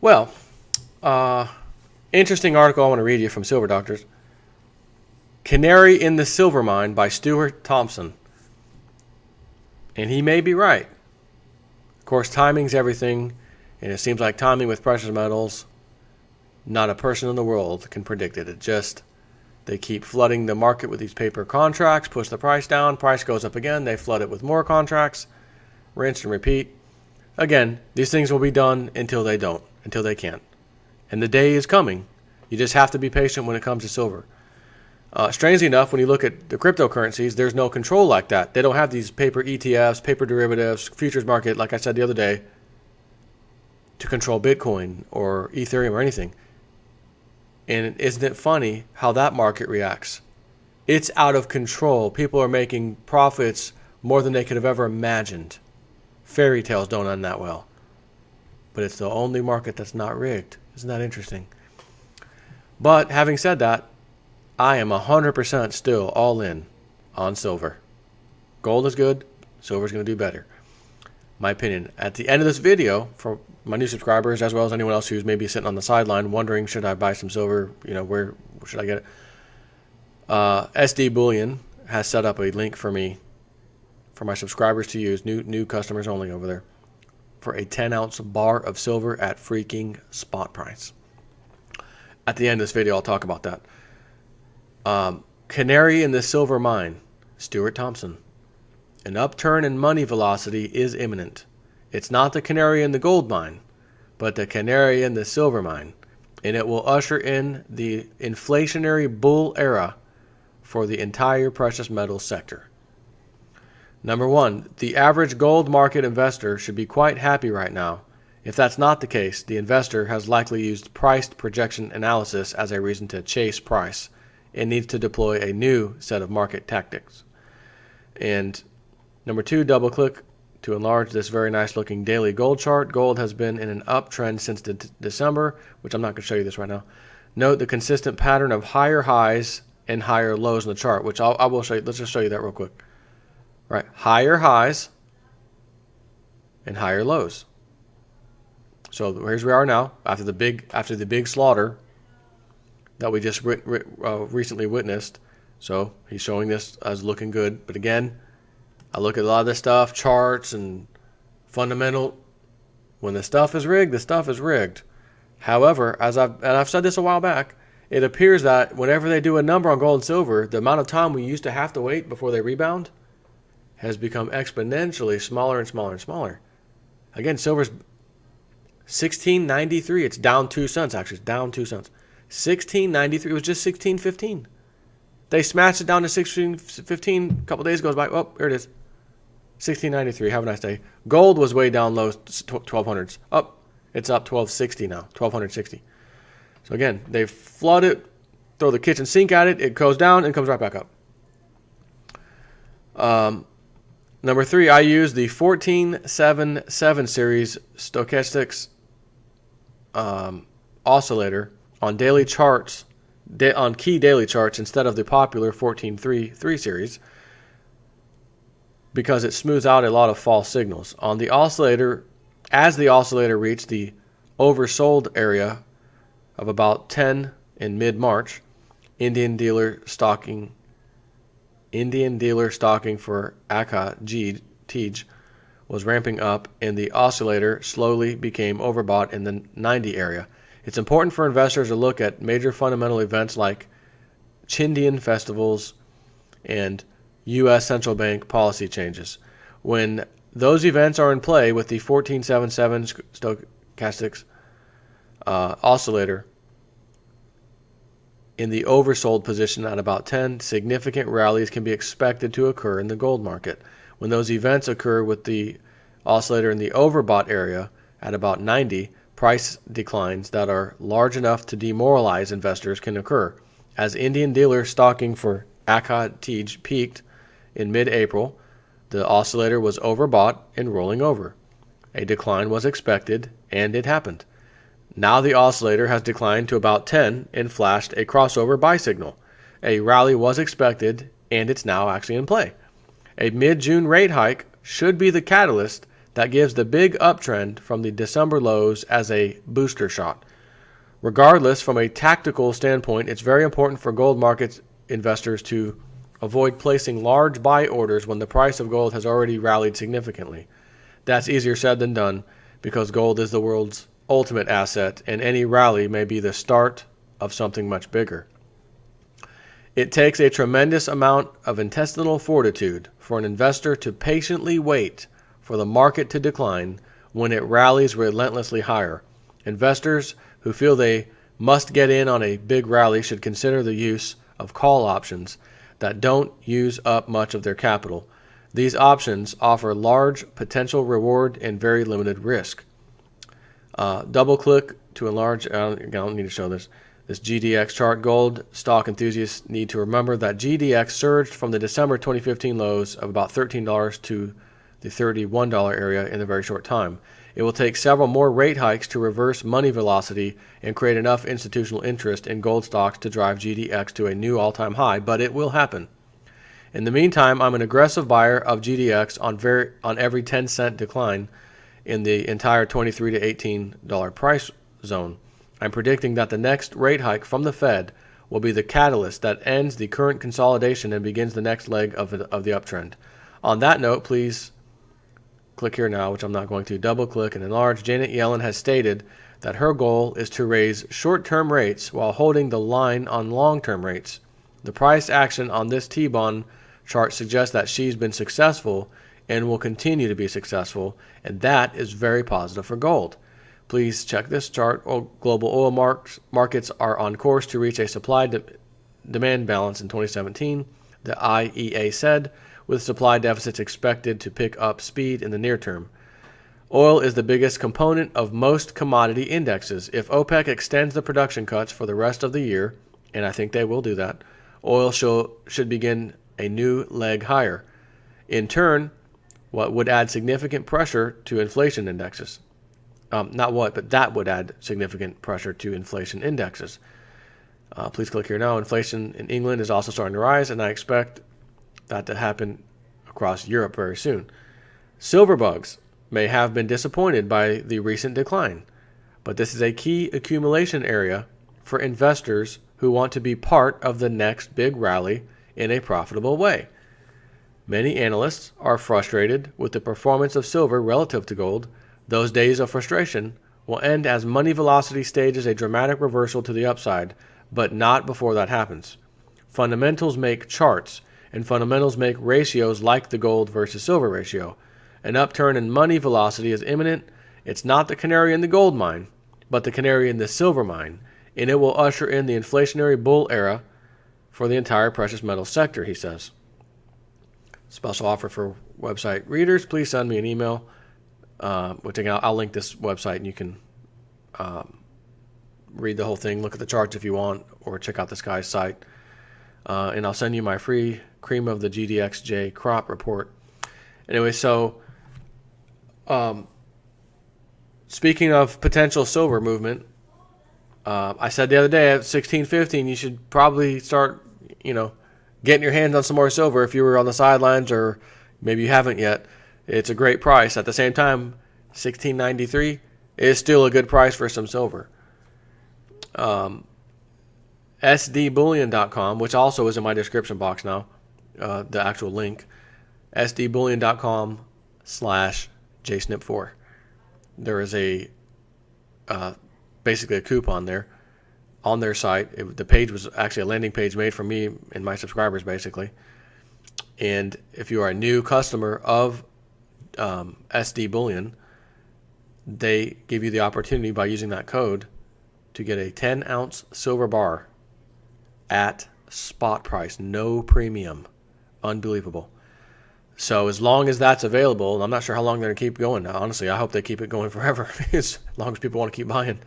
Well, uh, interesting article I want to read you from Silver Doctors. Canary in the Silver Mine by Stuart Thompson. And he may be right. Of course, timing's everything, and it seems like timing with precious metals, not a person in the world can predict it. It just, they keep flooding the market with these paper contracts, push the price down, price goes up again, they flood it with more contracts, rinse and repeat. Again, these things will be done until they don't, until they can't. And the day is coming. You just have to be patient when it comes to silver. Strangely enough, when you look at the cryptocurrencies, there's no control like that. They don't have these paper ETFs, paper derivatives, futures market, like I said the other day, to control Bitcoin or Ethereum or anything. And isn't it funny how that market reacts? It's out of control. People are making profits more than they could have ever imagined. Fairy tales don't end that well. But it's the only market that's not rigged. Isn't that interesting? But having said that, I am 100% still all in on silver. Gold is good. Silver is going to do better. My opinion. At the end of this video, for my new subscribers, as well as anyone else who's maybe sitting on the sideline wondering, should I buy some silver? Where should I get it? SD Bullion has set up a link for me, for my subscribers to use, new customers only over there, for a 10-ounce bar of silver at freaking spot price. At the end of this video, I'll talk about that. Canary in the Silver Mine, Stuart Thompson. An upturn in money velocity is imminent. It's not the canary in the gold mine, but the canary in the silver mine, and it will usher in the inflationary bull era for the entire precious metals sector. Number one, the average gold market investor should be quite happy right now. If that's not the case, the investor has likely used price projection analysis as a reason to chase price. It needs to deploy a new set of market tactics. And number two, double click to enlarge this very nice looking daily gold chart. Gold has been in an uptrend since December, which I'm not going to show you this right now. Note the consistent pattern of higher highs and higher lows in the chart, which I will show you. Let's just show you that real quick. Right, higher highs and higher lows. So here's where we are now after the big slaughter that we just recently witnessed. So he's showing this as looking good. But again, I look at a lot of this stuff, charts and fundamental. When the stuff is rigged, the stuff is rigged. However, I've said this a while back, it appears that whenever they do a number on gold and silver, the amount of time we used to have to wait before they rebound has become exponentially smaller and smaller and smaller. Again, silver's 1693. It's down 2 cents, actually. It's down 2 cents. 1693. It was just 1615. They smashed it down to 1615. A couple days goes by. Oh, here it is. 1693. Have a nice day. Gold was way down low, 1200s. Up. It's up 1260 now. 1260. So again, they flood it, throw the kitchen sink at it. It goes down and comes right back up. Number three, I use the 1477 series stochastics oscillator on daily charts, on key daily charts instead of the popular 1433 series, because it smooths out a lot of false signals. On the oscillator, as the oscillator reached the oversold area of about 10 in mid-March, Indian dealer stocking for ACA was ramping up, and the oscillator slowly became overbought in the 90 area. It's important for investors to look at major fundamental events like Chindian festivals and U.S. central bank policy changes. When those events are in play with the 1477 stochastics oscillator in the oversold position at about 10, significant rallies can be expected to occur in the gold market. When those events occur with the oscillator in the overbought area at about 90, price declines that are large enough to demoralize investors can occur. As Indian dealer stocking for ACA peaked in mid-April, the oscillator was overbought and rolling over. A decline was expected, and it happened. Now the oscillator has declined to about 10 and flashed a crossover buy signal. A rally was expected, and it's now actually in play. A mid-June rate hike should be the catalyst that gives the big uptrend from the December lows as a booster shot. Regardless, from a tactical standpoint, it's very important for gold market investors to avoid placing large buy orders when the price of gold has already rallied significantly. That's easier said than done because gold is the world's ultimate asset, and any rally may be the start of something much bigger. It takes a tremendous amount of intestinal fortitude for an investor to patiently wait for the market to decline when it rallies relentlessly higher. Investors who feel they must get in on a big rally should consider the use of call options that don't use up much of their capital. These options offer large potential reward and very limited risk. Double click to enlarge. I don't need to show this GDX chart. Gold stock enthusiasts need to remember that GDX surged from the December 2015 lows of about $13 to the $31 area in a very short time. It will take several more rate hikes to reverse money velocity and create enough institutional interest in gold stocks to drive GDX to a new all-time high, but it will happen. In the meantime, I'm an aggressive buyer of GDX on every 10-cent decline in the entire $23 to $18 price zone. I'm predicting that the next rate hike from the Fed will be the catalyst that ends the current consolidation and begins the next leg of the uptrend. On that note, please click here now, which I'm not going to. Double click and enlarge. Janet Yellen has stated that her goal is to raise short-term rates while holding the line on long-term rates. The price action on this T-bond chart suggests that she's been successful and will continue to be successful, and that is very positive for gold. Please check this chart. Global oil markets are on course to reach a supply-demand balance in 2017, the IEA said, with supply deficits expected to pick up speed in the near term. Oil is the biggest component of most commodity indexes. If OPEC extends the production cuts for the rest of the year, and I think they will do that, oil should begin a new leg higher. In turn, what would add significant pressure to inflation indexes. That would add significant pressure to inflation indexes. Please click here now. Inflation in England is also starting to rise, and I expect that to happen across Europe very soon. Silver bugs may have been disappointed by the recent decline, but this is a key accumulation area for investors who want to be part of the next big rally in a profitable way. Many analysts are frustrated with the performance of silver relative to gold. Those days of frustration will end as money velocity stages a dramatic reversal to the upside, but not before that happens. Fundamentals make charts, and fundamentals make ratios like the gold versus silver ratio. An upturn in money velocity is imminent. It's not the canary in the gold mine, but the canary in the silver mine, and it will usher in the inflationary bull era for the entire precious metals sector, he says. Special offer for website readers. Please send me an email. Which again, I'll link this website, and you can read the whole thing, look at the charts if you want, or check out this guy's site. And I'll send you my free Cream of the GDXJ crop report. Anyway, so speaking of potential silver movement, I said the other day at 16.15, you should probably start, getting your hands on some more silver if you were on the sidelines, or maybe you haven't yet. It's a great price. At the same time, $16.93 is still a good price for some silver. SDBullion.com, which also is in my description box now, the actual link, SDBullion.com/JSNIP4. There is basically a coupon there on their site. The page was actually a landing page made for me and my subscribers, basically. And if you are a new customer of SD Bullion, they give you the opportunity by using that code to get a 10-ounce silver bar at spot price, no premium. Unbelievable. So as long as that's available, and I'm not sure how long they're going to keep going now. Honestly, I hope they keep it going forever as long as people want to keep buying.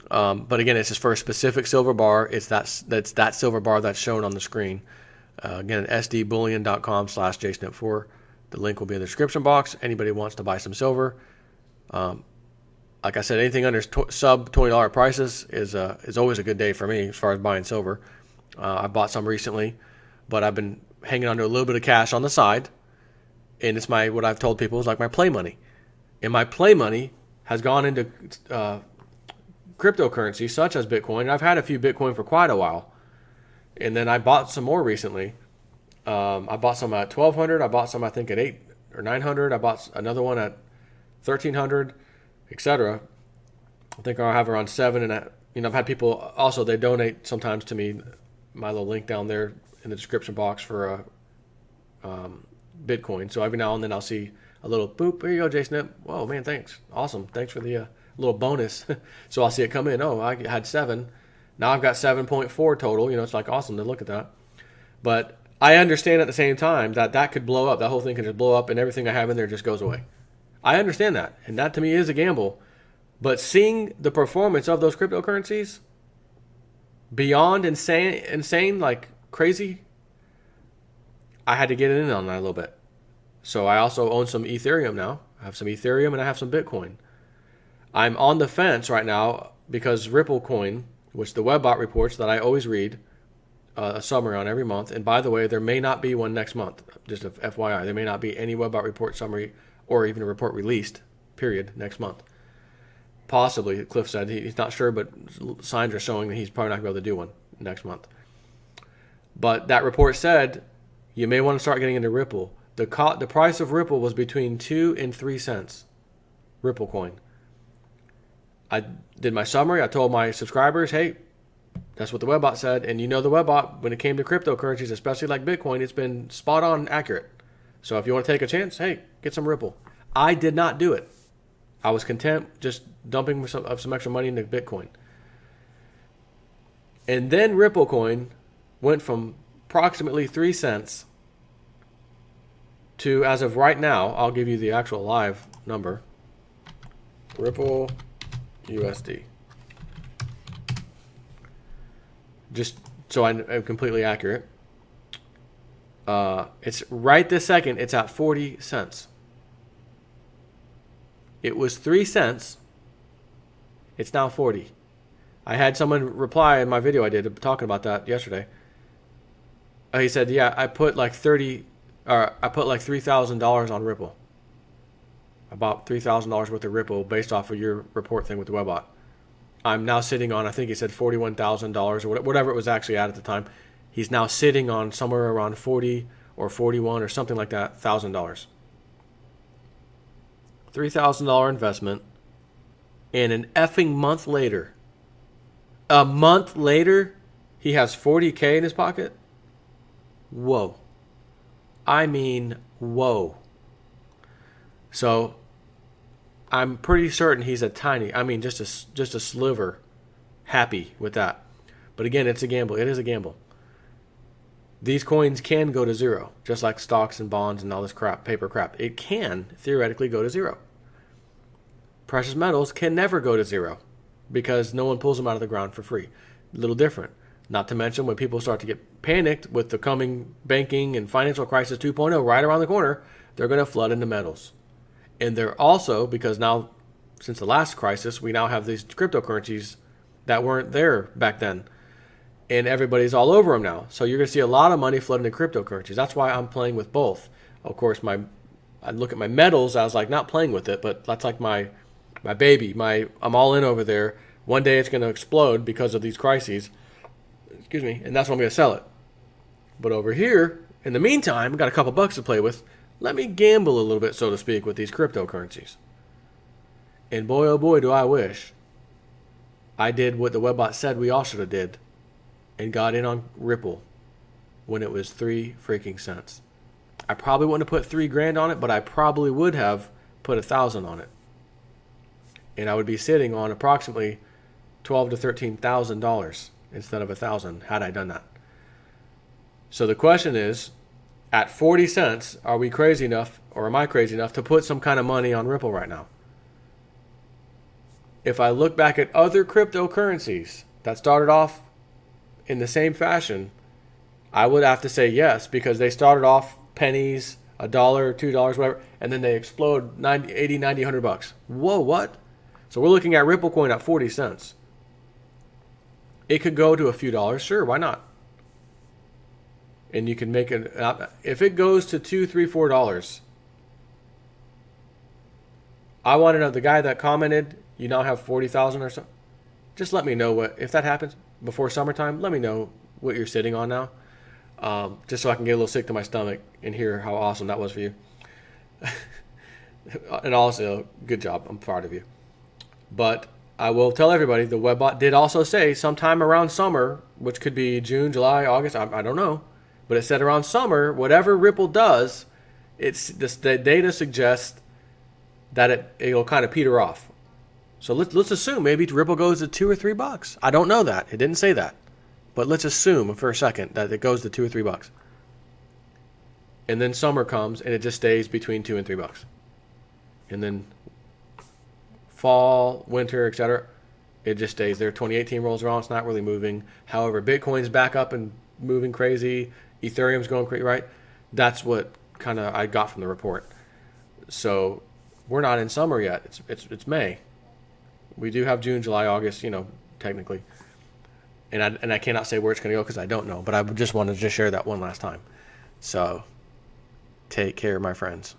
But again, it's just for a specific silver bar. It's that silver bar that's shown on the screen. Again, sdbullion.com/jsnip4. The link will be in the description box. Anybody who wants to buy some silver. Like I said, anything under sub $20 prices is always a good day for me as far as buying silver. I bought some recently, but I've been hanging on to a little bit of cash on the side, and it's what I've told people is like my play money. And my play money has gone into cryptocurrency such as Bitcoin. I've had a few Bitcoin for quite a while. And then I bought some more recently. I bought some at 1,200. I bought some, I think, at 8 or 900. I bought another one at 1,300, etc. I think I have around 7. And I've had people also, they donate sometimes to me, my little link down there in the description box for Bitcoin. So every now and then I'll see a little boop. Here you go, Jason. Whoa, man, thanks. Awesome. Thanks for the little bonus. So I'll see it come in. Oh, I had 7. Now I've got 7.4 total. It's like awesome to look at that. But I understand at the same time that could blow up. That whole thing can just blow up and everything I have in there just goes away. I understand that. And that to me is a gamble. But seeing the performance of those cryptocurrencies beyond insane, like crazy, I had to get in on that a little bit. So I also own some Ethereum now. I have some Ethereum and I have some Bitcoin. I'm on the fence right now because Ripple coin, which the Webbot reports that I always read a summary on every month. And by the way, there may not be one next month. Just a FYI, there may not be any Webbot report summary or even a report released, period, next month. Possibly, Cliff said. He's not sure, but signs are showing that he's probably not going to be able to do one next month. But that report said you may want to start getting into Ripple. The price of Ripple was between 2 and 3 cents. Ripple coin. I did my summary. I told my subscribers, hey, that's what the Webbot said. And the Webbot, when it came to cryptocurrencies, especially like Bitcoin, it's been spot on accurate. So if you want to take a chance, hey, get some Ripple. I did not do it. I was content just dumping some extra money into Bitcoin. And then Ripple coin went from approximately 3 cents to, as of right now, I'll give you the actual live number. Ripple USD. Just so I'm completely accurate. It's right this second, it's at 40 cents. It was 3 cents. It's now 40. I had someone reply in my video I did talking about that yesterday. He said, yeah, I put like $3,000 on Ripple. About $3,000 worth of Ripple based off of your report thing with the Webbot. I'm now sitting on, I think he said $41,000 or whatever it was actually at the time. He's now sitting on somewhere around 40 or 41 or something like that, $1,000. $3,000 investment, and an effing month later, he has 40K in his pocket? Whoa. I mean, whoa. So, I'm pretty certain he's just a sliver happy with that. But again, it's a gamble. It is a gamble. These coins can go to zero, just like stocks and bonds and all this crap, paper crap. It can theoretically go to zero. Precious metals can never go to zero because no one pulls them out of the ground for free. A little different. Not to mention when people start to get panicked with the coming banking and financial crisis 2.0 right around the corner, they're going to flood into metals. And they're also, because now, since the last crisis, we now have these cryptocurrencies that weren't there back then. And everybody's all over them now. So you're going to see a lot of money flooding into cryptocurrencies. That's why I'm playing with both. Of course, I look at my metals, I was like not playing with it, but that's like my baby. I'm all in over there. One day it's going to explode because of these crises. Excuse me. And that's when I'm going to sell it. But over here, in the meantime, I've got a couple bucks to play with. Let me gamble a little bit, so to speak, with these cryptocurrencies. And boy, oh boy, do I wish I did what the Webbot said we all should have did and got in on Ripple when it was 3 freaking cents. I probably wouldn't have put $3,000 on it, but I probably would have put $1,000 on it. And I would be sitting on approximately $12,000 to $13,000 instead of $1,000 had I done that. So the question is, at 40 cents, are we crazy enough, or am I crazy enough to put some kind of money on Ripple right now? If I look back at other cryptocurrencies that started off in the same fashion, I would have to say yes, because they started off pennies, $1, $2, whatever, and then they explode 90, 80, 90, 100 bucks. Whoa, what? So we're looking at Ripple coin at 40 cents. It could go to a few dollars, sure, why not? And you can make it, if it goes to $2, $3, $4, I want to know, the guy that commented, you now have 40,000 or so. Just let me know if that happens before summertime. Let me know what you're sitting on now, just so I can get a little sick to my stomach and hear how awesome that was for you. And also, good job. I'm proud of you. But I will tell everybody, the webbot did also say sometime around summer, which could be June, July, August. I don't know, but it said around summer, whatever Ripple does, the data suggests that it'll kind of peter off. So let's assume maybe Ripple goes to $2 or $3. I don't know that. It didn't say that. But let's assume for a second that it goes to $2 or $3. And then summer comes and it just stays between $2 and $3. And then fall, winter, etc., it just stays there. 2018 rolls around, it's not really moving. However, Bitcoin's back up and moving crazy. Ethereum's going crazy, right? That's what kind of I got from the report. So we're not in summer yet. It's May. We do have June, July, August, technically. And I cannot say where it's going to go because I don't know. But I just wanted to just share that one last time. So take care, my friends.